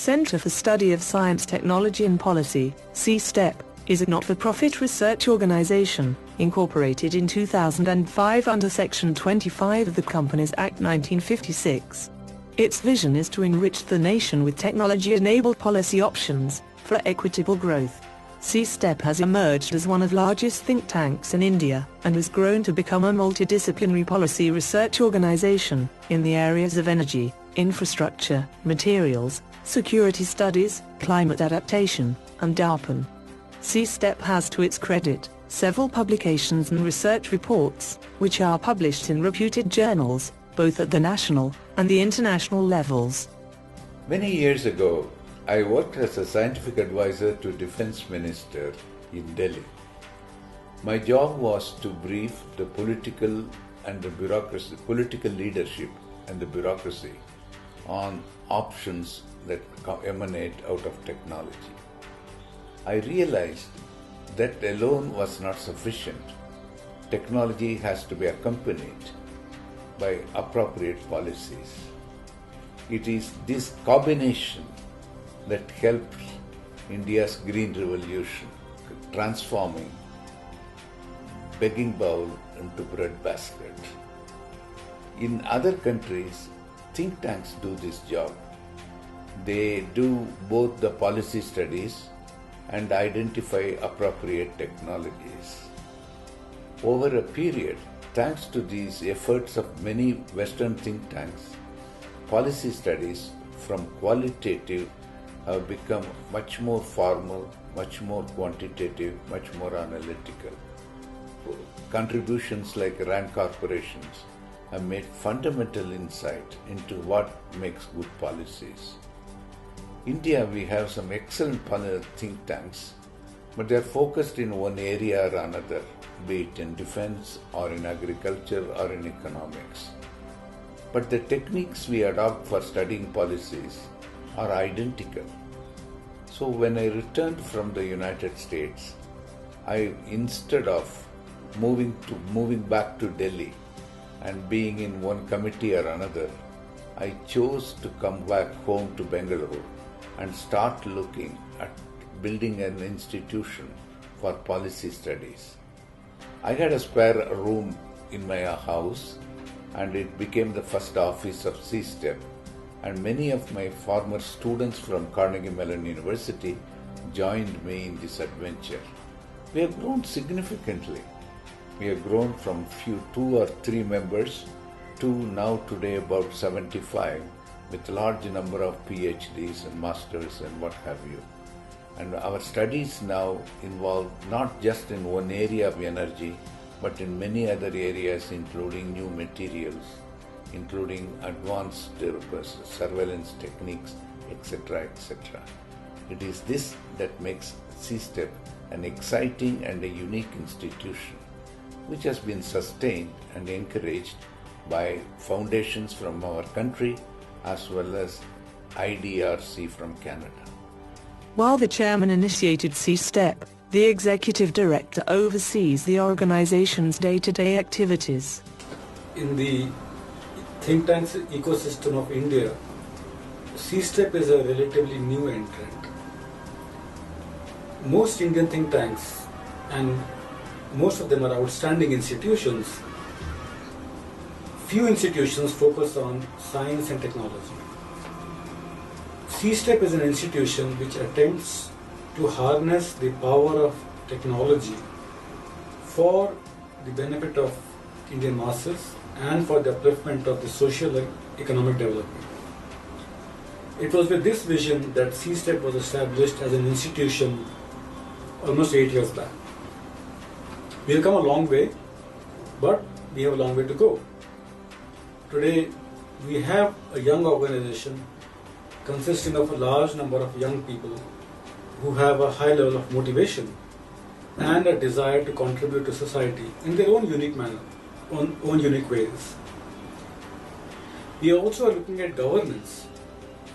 Center for Study of Science, Technology and Policy, CSTEP, is a not-for-profit research organization, incorporated in 2005 under Section 25 of the Companies Act 1956. Its vision is to enrich the nation with technology-enabled policy options for equitable growth. CSTEP has emerged as one of the largest think tanks in India, and has grown to become a multidisciplinary policy research organization in the areas of energy, infrastructure, materials, security studies, climate adaptation, and DARPAN. CSTEP has to its credit several publications and research reports, which are published in reputed journals, both at the national and the international levels. Many years ago, I worked as a scientific advisor to Defense Minister in Delhi. My job was to brief the political leadership and the bureaucracy on options that emanate out of technology. I realized that alone was not sufficient. Technology has to be accompanied by appropriate policies. It is this combination that helped India's green revolution, transforming begging bowl into breadbasket. In other countries, think tanks do this job. They do both the policy studies and identify appropriate technologies. Over a period, thanks to these efforts of many Western think tanks, policy studies from qualitative have become much more formal, much more quantitative, much more analytical. Contributions like RAND corporations have made fundamental insight into what makes good policies. India, we have some excellent think tanks, but they are focused in one area or another, be it in defense or in agriculture or in economics. But the techniques we adopt for studying policies are identical. So when I returned from the United States, instead of moving back to Delhi and being in one committee or another, I chose to come back home to Bengaluru and start looking at building an institution for policy studies. I had a spare room in my house, and it became the first office of CSTEP, and many of my former students from Carnegie Mellon University joined me in this adventure. We have grown significantly. We have grown from 2 or 3 members to now today about 75, with a large number of PhDs and masters and what have you. And our studies now involve not just in one area of energy, but in many other areas, including new materials, including advanced surveillance techniques, etc., etc. It is this that makes CSTEP an exciting and a unique institution, which has been sustained and encouraged by foundations from our country as well as IDRC from Canada. While the chairman initiated CSTEP, the executive director oversees the organization's day-to-day activities. In the think tanks ecosystem of India, CSTEP is a relatively new entrant. Most Indian think tanks, and most of them are outstanding institutions, few institutions focus on science and technology. CSTEP is an institution which attempts to harness the power of technology for the benefit of Indian masses and for the upliftment of the social and economic development. It was with this vision that CSTEP was established as an institution almost 8 years back. We have come a long way, but we have a long way to go. Today, we have a young organization consisting of a large number of young people who have a high level of motivation and a desire to contribute to society in their own unique manner, own unique ways. We also are looking at governance.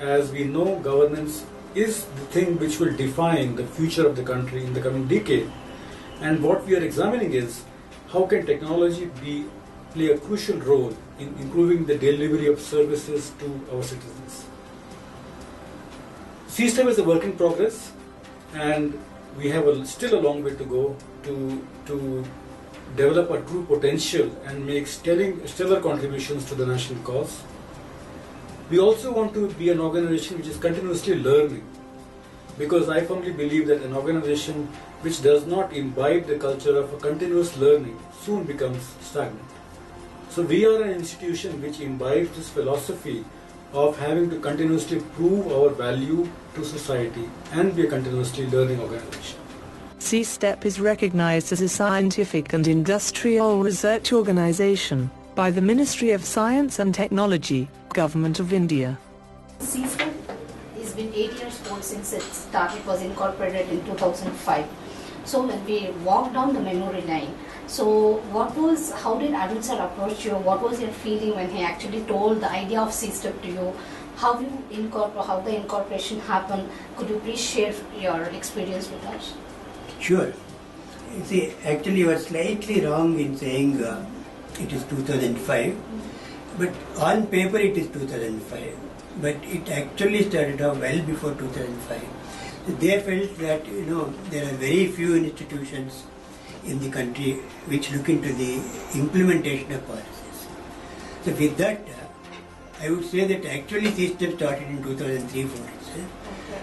As we know, governance is the thing which will define the future of the country in the coming decade. And what we are examining is how can technology play a crucial role in improving the delivery of services to our citizens. CSTEP is a work in progress, and we have still a long way to go to develop a true potential and make stellar contributions to the national cause. We also want to be an organization which is continuously learning, because I firmly believe that an organization which does not imbibe the culture of a continuous learning soon becomes stagnant. So we are an institution which imbibes this philosophy of having to continuously prove our value to society and be a continuously learning organization. CSTEP is recognized as a scientific and industrial research organization by the Ministry of Science and Technology, Government of India. CSTEP has been 8 years old since it was incorporated in 2005. So when we walked down the memory lane, so how did Arun sir approach you? What was your feeling when he actually told the idea of CSTEP to you? How the incorporation happened? Could you please share your experience with us? Sure. You see, actually you are slightly wrong in saying it is 2005, but on paper it is 2005, but it actually started off well before 2005. They felt that there are very few institutions in the country which look into the implementation of policies. So with that, I would say that actually CSTEP started in 2003-04 itself,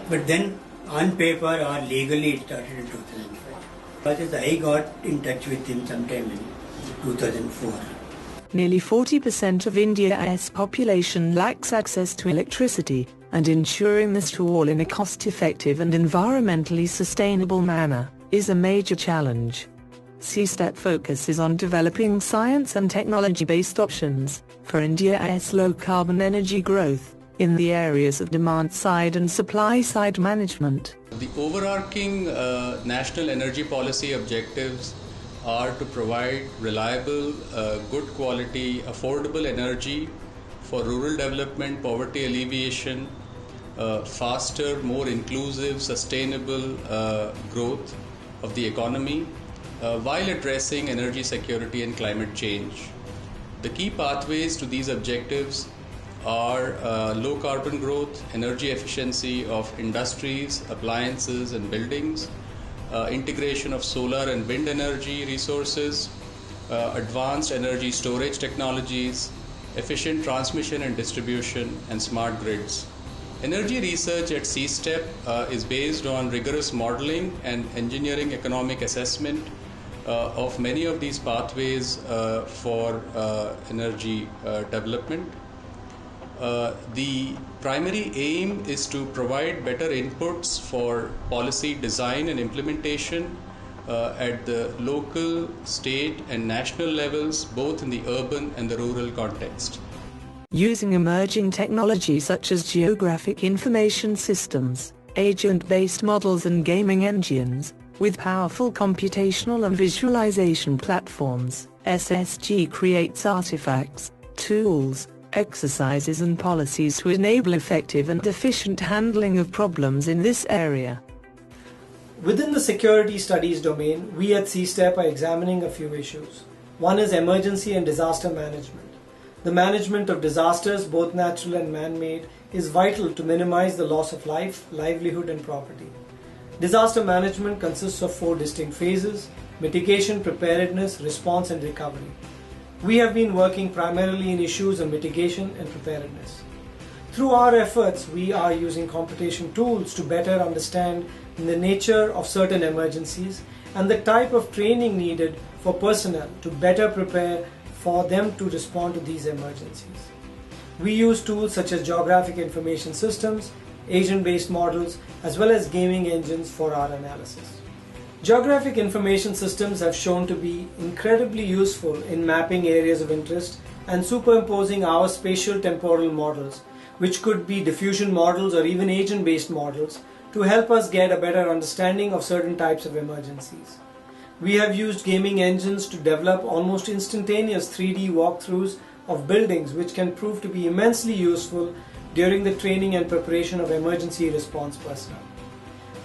but then on paper or legally it started in 2005. Because I got in touch with him sometime in 2004. Nearly 40% of India's population lacks access to electricity, and ensuring this to all in a cost-effective and environmentally sustainable manner is a major challenge. CSTEP focuses on developing science and technology-based options for India's low-carbon energy growth in the areas of demand-side and supply-side management. The overarching national energy policy objectives are to provide reliable, good quality, affordable energy for rural development, poverty alleviation, faster, more inclusive, sustainable growth of the economy, while addressing energy security and climate change. The key pathways to these objectives are low carbon growth, energy efficiency of industries, appliances and buildings, integration of solar and wind energy resources, advanced energy storage technologies, efficient transmission and distribution, and smart grids. Energy research at CSTEP is based on rigorous modeling and engineering economic assessment of many of these pathways for energy development. The primary aim is to provide better inputs for policy design and implementation at the local, state and national levels, both in the urban and the rural context. Using emerging technologies such as geographic information systems, agent-based models and gaming engines, with powerful computational and visualization platforms, SSG creates artifacts, tools, exercises and policies to enable effective and efficient handling of problems in this area. Within the security studies domain, we at CSTEP are examining a few issues. One is emergency and disaster management. The management of disasters, both natural and man-made, is vital to minimize the loss of life, livelihood and property. Disaster management consists of 4 distinct phases: mitigation, preparedness, response and recovery. We have been working primarily in issues of mitigation and preparedness. Through our efforts, we are using computation tools to better understand the nature of certain emergencies and the type of training needed for personnel to better prepare for them to respond to these emergencies. We use tools such as geographic information systems, agent-based models, as well as gaming engines for our analysis. Geographic information systems have shown to be incredibly useful in mapping areas of interest and superimposing our spatial temporal models, which could be diffusion models or even agent-based models, to help us get a better understanding of certain types of emergencies. We have used gaming engines to develop almost instantaneous 3D walkthroughs of buildings, which can prove to be immensely useful during the training and preparation of emergency response personnel.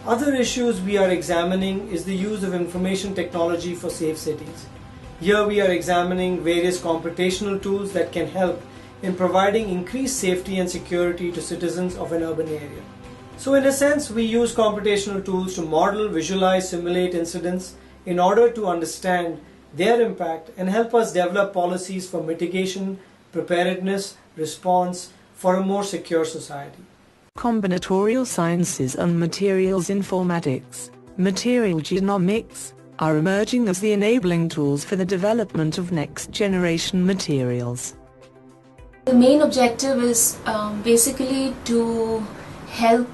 Other issues we are examining is the use of information technology for safe cities. Here we are examining various computational tools that can help in providing increased safety and security to citizens of an urban area. So in a sense, we use computational tools to model, visualize, simulate incidents in order to understand their impact and help us develop policies for mitigation, preparedness, response for a more secure society. Combinatorial sciences and materials informatics, material genomics, are emerging as the enabling tools for the development of next-generation materials. The main objective is basically to help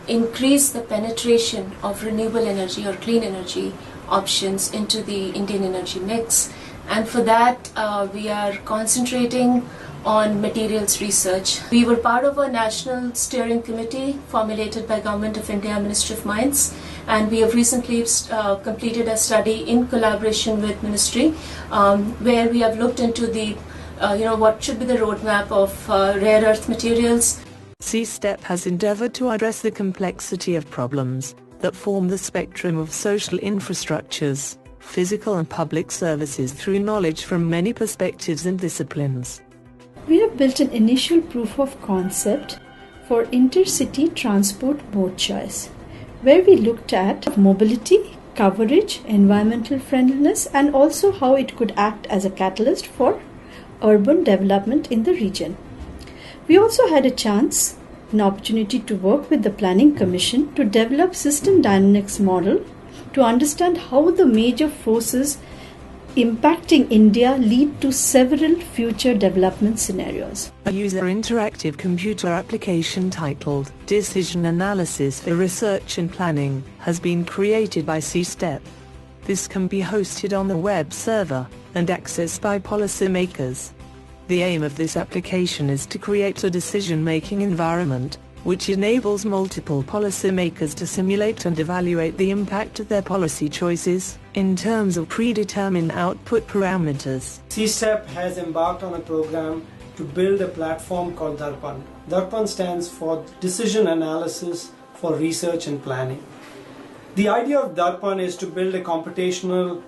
increase the penetration of renewable energy or clean energy options into the Indian energy mix, and for that we are concentrating on materials research. We were part of a national steering committee formulated by Government of India, Ministry of Mines, and we have recently completed a study in collaboration with Ministry where we have looked into the what should be the roadmap of rare earth materials. CSTEP has endeavored to address the complexity of problems that form the spectrum of social infrastructures, physical and public services through knowledge from many perspectives and disciplines. We have built an initial proof of concept for intercity transport mode choice, where we looked at mobility, coverage, environmental friendliness, and also how it could act as a catalyst for urban development in the region. We also had an opportunity to work with the Planning Commission to develop system dynamics model to understand how the major forces impacting India lead to several future development scenarios. A user interactive computer application titled Decision Analysis for Research and Planning has been created by CSTEP. This can be hosted on the web server and accessed by policymakers. The aim of this application is to create a decision-making environment which enables multiple policymakers to simulate and evaluate the impact of their policy choices in terms of predetermined output parameters. CSTEP has embarked on a program to build a platform called Darpan. Darpan stands for Decision Analysis for Research and Planning. The idea of Darpan is to build a computational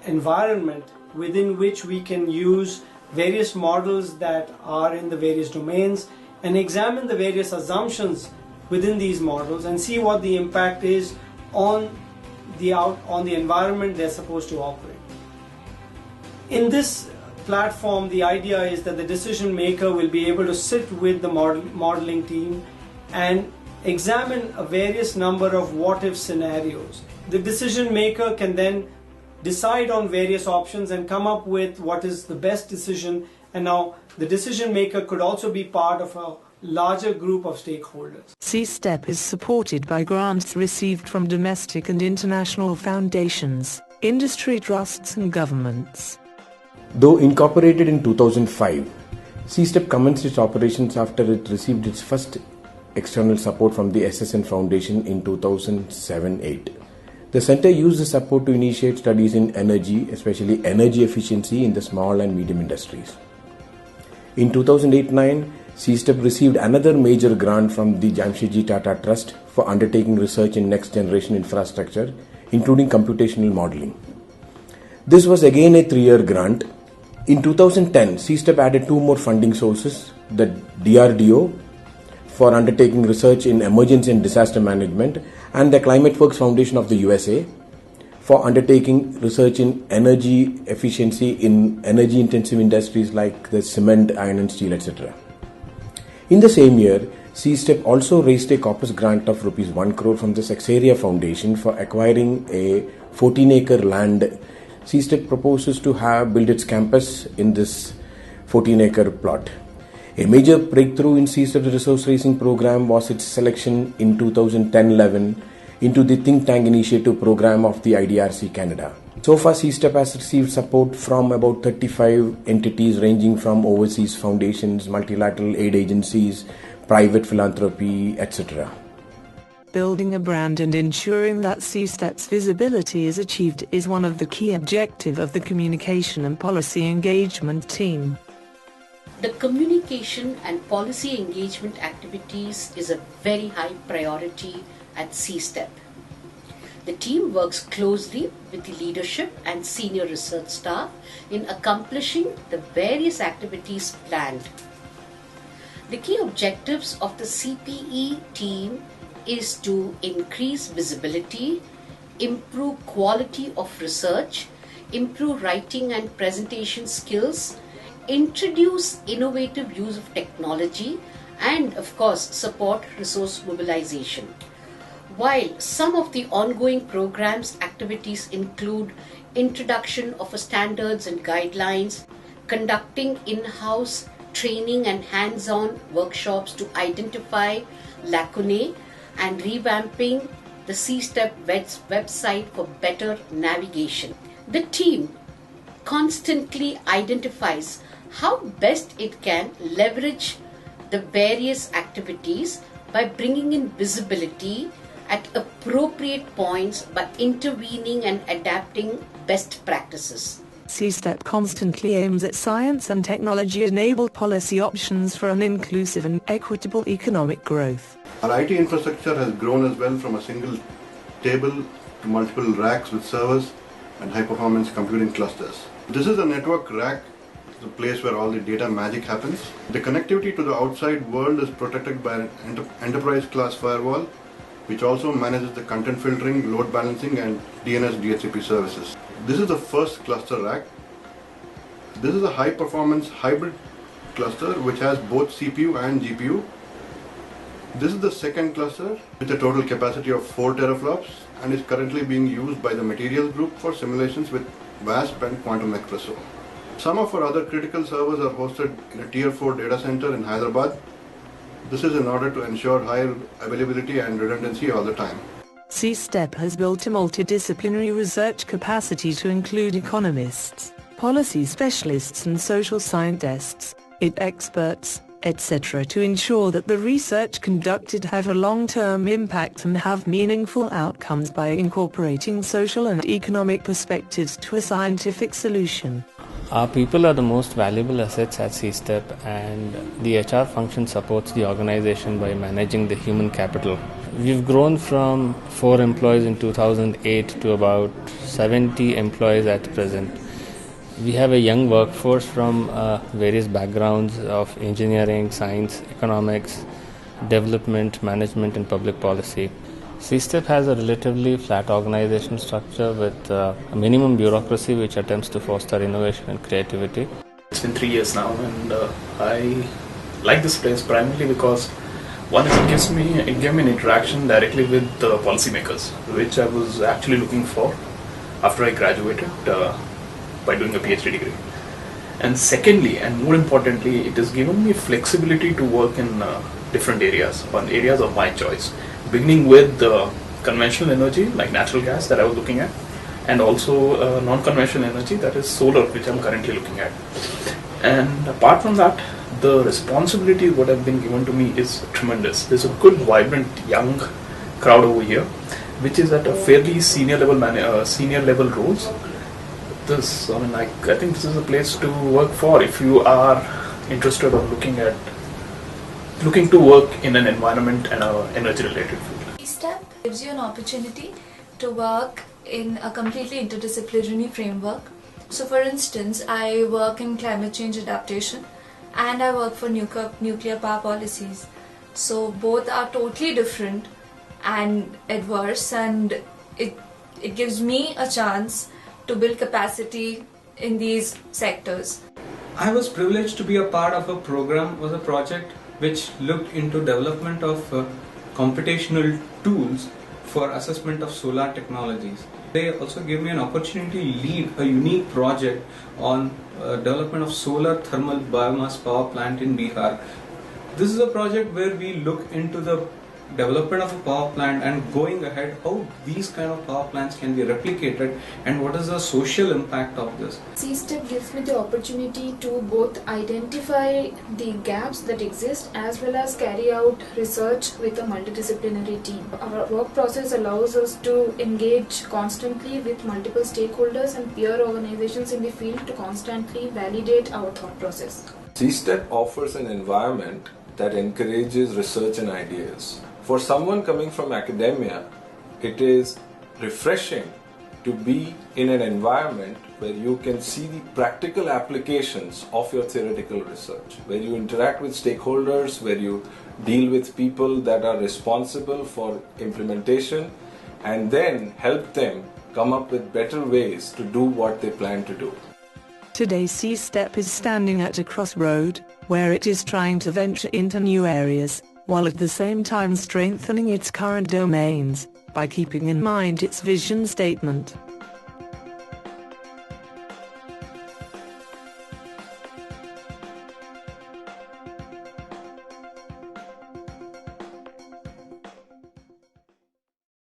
environment within which we can use various models that are in the various domains and examine the various assumptions within these models and see what the impact is on the environment they're supposed to operate. In this platform, the idea is that the decision maker will be able to sit with the modeling team and examine a various number of what-if scenarios. The decision maker can then decide on various options and come up with what is the best decision, and now the decision maker could also be part of a larger group of stakeholders. CSTEP is supported by grants received from domestic and international foundations, industry trusts and governments. Though incorporated in 2005, CSTEP commenced its operations after it received its first external support from the SSN Foundation in 2007-8. The center used the support to initiate studies in energy, especially energy efficiency in the small and medium industries. In 2008-9, CSTEP received another major grant from the Jamshedji Tata Trust for undertaking research in next generation infrastructure, including computational modeling. This was again a 3-year grant. In 2010, CSTEP added 2 more funding sources, the DRDO for undertaking research in emergency and disaster management, and the ClimateWorks Foundation of the USA for undertaking research in energy efficiency in energy intensive industries like the cement, iron and steel, etc. In the same year, CSTEP also raised a corpus grant of Rs 1 crore from the Sexaria Foundation for acquiring a 14-acre land. CSTEP proposes to build its campus in this 14-acre plot. A major breakthrough in CSTEP's resource raising program was its selection in 2010-11 into the Think Tank Initiative program of the IDRC Canada. So far, CSTEP has received support from about 35 entities ranging from overseas foundations, multilateral aid agencies, private philanthropy, etc. Building a brand and ensuring that CSTEP's visibility is achieved is one of the key objectives of the communication and policy engagement team. The communication and policy engagement activities is a very high priority at CSTEP. The team works closely with the leadership and senior research staff in accomplishing the various activities planned. The key objectives of the CPE team is to increase visibility, improve quality of research, improve writing and presentation skills, introduce innovative use of technology, and of course support resource mobilization. While some of the ongoing programs activities include introduction of a standards and guidelines, conducting in-house training and hands-on workshops to identify lacunae, and revamping the CSTEP website for better navigation. The team constantly identifies how best it can leverage the various activities by bringing in visibility at appropriate points by intervening and adapting best practices. CSTEP constantly aims at science and technology-enabled policy options for an inclusive and equitable economic growth. Our IT infrastructure has grown as well, from a single table to multiple racks with servers and high-performance computing clusters. This is a network rack, the place where all the data magic happens. The connectivity to the outside world is protected by an enterprise-class firewall, which also manages the content filtering, load balancing, and DNS DHCP services. This is the first cluster rack. This is a high-performance hybrid cluster which has both CPU and GPU. This is the second cluster with a total capacity of 4 teraflops and is currently being used by the materials group for simulations with VASP and Quantum Espresso. Some of our other critical servers are hosted in a Tier 4 data center in Hyderabad. This is in order to ensure high availability and redundancy all the time. CSTEP has built a multidisciplinary research capacity to include economists, policy specialists and social scientists, experts, etc. to ensure that the research conducted have a long-term impact and have meaningful outcomes by incorporating social and economic perspectives to a scientific solution. Our people are the most valuable assets at CSTEP, and the HR function supports the organization by managing the human capital. We've grown from 4 employees in 2008 to about 70 employees at present. We have a young workforce from various backgrounds of engineering, science, economics, development, management and public policy. CSTEP has a relatively flat organizational structure with a minimum bureaucracy which attempts to foster innovation and creativity. It's been 3 years now, and I like this place primarily because one is it gave me an interaction directly with the policymakers, which I was actually looking for after I graduated by doing a PhD degree. And secondly, and more importantly, it has given me flexibility to work in different areas, on areas of my choice, beginning with conventional energy like natural gas that I was looking at, and also non-conventional energy, that is solar, which I'm currently looking at. And apart from that, the responsibility what have been given to me is tremendous. There's a good, vibrant, young crowd over here, which is at a fairly senior level roles. I think this is a place to work for if you are interested in looking to work in an environment and an energy-related field. CSTEP gives you an opportunity to work in a completely interdisciplinary framework. So for instance, I work in climate change adaptation and I work for nuclear power policies. So both are totally different and adverse, and it gives me a chance to build capacity in these sectors. I was privileged to be a part of a project which looked into development of computational tools for assessment of solar technologies. They also gave me an opportunity to lead a unique project on development of solar thermal biomass power plant in Bihar. This is a project where we look into the development of a power plant and going ahead how these kind of power plants can be replicated and what is the social impact of this. CSTEP gives me the opportunity to both identify the gaps that exist as well as carry out research with a multidisciplinary team. Our work process allows us to engage constantly with multiple stakeholders and peer organizations in the field to constantly validate our thought process. CSTEP offers an environment that encourages research and ideas. For someone coming from academia, it is refreshing to be in an environment where you can see the practical applications of your theoretical research, where you interact with stakeholders, where you deal with people that are responsible for implementation, and then help them come up with better ways to do what they plan to do. Today CSTEP is standing at a crossroad, where it is trying to venture into new areas, while at the same time strengthening its current domains, by keeping in mind its vision statement.